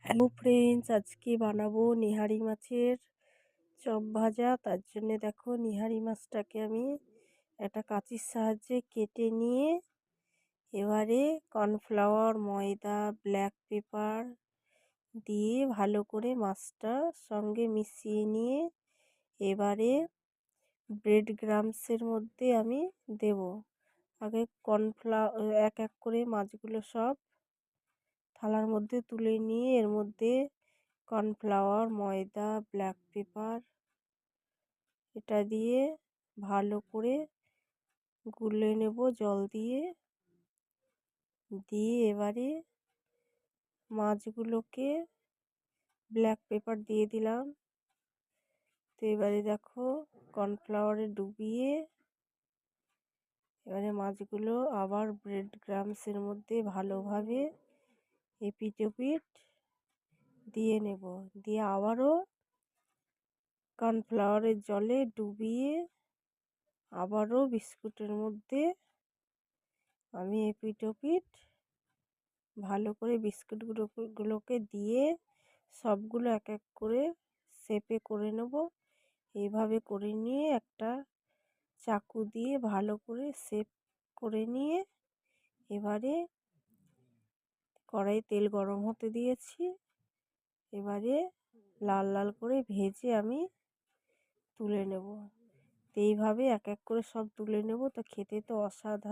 Hello friends, আজকে বানাবো নিহারি মাছের চপ ভাজা। তার জন্য দেখো নিহারি মাছটাকে আমি একটা কাঁচির সাহায্যে কেটে নিয়ে এবারে কর্নফ্লাওয়ার, ময়দা, ব্ল্যাক পেপার দিয়ে ভালো করে মাছটার সঙ্গে মিশিয়ে নিয়ে এবারে ব্রেড ক্রাম্বসের মধ্যে আমি দেব। আগে এক এক করে মাছগুলো সব থালার মধ্যে তুলে নিয়ে এর মধ্যে কর্নফ্লাওয়ার, ময়দা, ব্ল্যাক পেপার এটা দিয়ে ভালো করে গুলে নেব জল দিয়ে। এবারে মাছগুলোকে ব্ল্যাক পেপার দিয়ে দিলাম। তো এবারে দেখো কর্নফ্লাওয়ারে ডুবিয়ে এবারে মাছগুলো আবার ব্রেড ক্রাম্বসের মধ্যে ভালোভাবে এপিট ওপিট দিয়ে নেব। দিয়ে আবারও কর্নফ্লাওয়ারের জলে ডুবিয়ে আবারও বিস্কুটের মধ্যে আমি এপিট ওপিট ভালো করে বিস্কুটগুলোকে দিয়ে সবগুলো এক এক করে শেপে করে নেব। এইভাবে করে নিয়ে একটা চাকু দিয়ে ভালো করে শেপ করে নিয়ে এবারে কড়াই তেল গরম হতে দিয়েছি। এবারে লাল লাল করে ভেজে আমি তুলে নেব। তো এইভাবে এক এক করে সব তুলে নেব। তো খেতে তো অসাধারণ।